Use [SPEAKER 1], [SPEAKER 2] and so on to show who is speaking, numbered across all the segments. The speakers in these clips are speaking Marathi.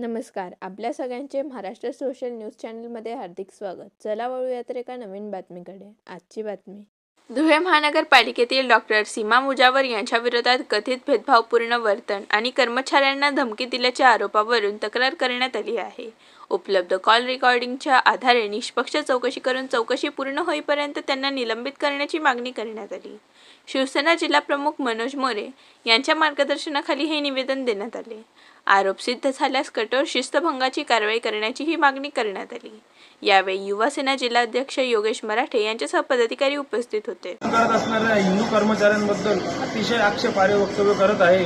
[SPEAKER 1] नमस्कार. आपल्या सगळ्यांचे महाराष्ट्र सोशल न्यूज चॅनलमध्ये हार्दिक स्वागत. चला वळूयात एका नवीन बातमीकडे. आजची बातमी. धुळे महानगरपालिकेतील डॉक्टर सीमा मुजावर यांच्या विरोधात कथित भेदभावपूर्ण वर्तन आणि कर्मचाऱ्यांना धमकी दिल्याच्या आरोपावरून तक्रार करण्यात आली आहे. उपलब्ध कॉल रेकॉर्डिंगच्या आधारे निष्पक्ष चौकशी करून चौकशी पूर्ण होईपर्यंत त्यांना निलंबित करण्याची मागणी करण्यात आली. शिवसेना जिल्हाप्रमुख मनोज मोरे यांच्या मार्गदर्शनाखाली हे निवेदन देण्यात आले. आरोप सिद्ध झाल्यास कठोर शिस्तभंगाची कारवाई करण्याची ही मागणी करण्यात आली. यावेळी युवा सेना जिल्हाध्यक्ष योगेश मराठे यांच्यासह पदाधिकारी उपस्थित होते.
[SPEAKER 2] करत असणाऱ्या हिंदू कर्मचाऱ्यांबद्दल अतिशय आक्षेपार्ह वक्तव्य करत आहे.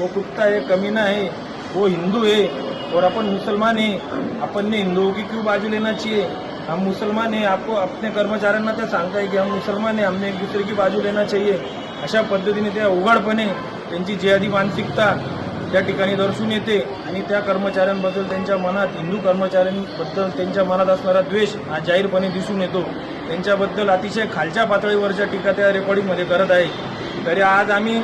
[SPEAKER 2] वो कुत्ता है, कमीना है, वो हिंदू है और अपन मुसलमान है. अपन ने हिंदुओं की क्यों बाजू लेना चाहिए? हम मुसलमान है. आपको अपने कर्मचाऱ्यांना ते सांगताय की हम मुसलमान है, हमने एक दूसरे की बाजू लेना चाहिए. अशा पद्धतीने त्या उघडपणे त्यांची जिहादी मानसिकता त्या ठिकाणी दर्शून येते आणि त्या कर्मचाऱ्यांबद्दल त्यांच्या मनात, हिंदू कर्मचाऱ्यांबद्दल त्यांच्या मनात असणारा द्वेष हा जाहीरपणे दिसून येतो. त्यांच्याबद्दल अतिशय खालच्या पातळीवरच्या टीका त्या रेकॉर्डिंगमध्ये करत आहे. तरी आज आम्ही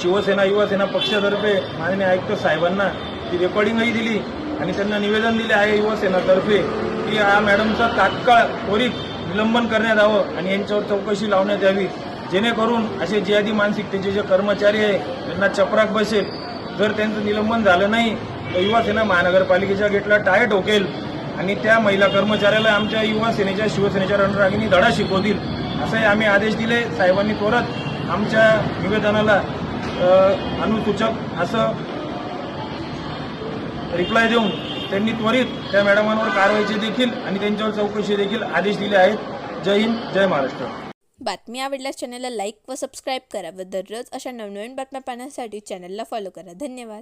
[SPEAKER 2] शिवसेना युवासेना पक्षातर्फे माननीय आयुक्त साहेबांना ती रेकॉर्डिंगही दिली आणि त्यांना निवेदन दिले आहे युवासेनातर्फे की या मॅडमचा तात्काळ त्वरित निलंबन करण्यात यावं आणि यांच्यावर चौकशी लावण्यात यावी, जेणेकरून असे जिहादी मानसिकतेचे जे कर्मचारी आहे त्यांना चपराक बसेल. जर त्यांचं निलंबन झालं नाही तर युवासेना महानगरपालिकेच्या गेटला टाळे ठोकेल आणि त्या महिला कर्मचाऱ्याला आमच्या युवा सेनेच्या शिवसेनेच्या रणरागिणी धडा शिकवतील, असे आम्ही आदेश दिले. साहेबांनी त्वरित आमच्या निवेदनाला अनुसूचक असं रिप्लाय देऊन त्यांनी त्वरित त्या मॅडमांवर कारवाईचे देखील आणि त्यांच्यावर चौकशी देखील आदेश दिले आहेत. जय हिंद, जय महाराष्ट्र.
[SPEAKER 1] बातमी आवडल्यास चॅनलला लाईक व सबस्क्राईब करा व दररोज अशा नवनवीन बातम्या पाहण्यासाठी चॅनलला फॉलो करा. धन्यवाद.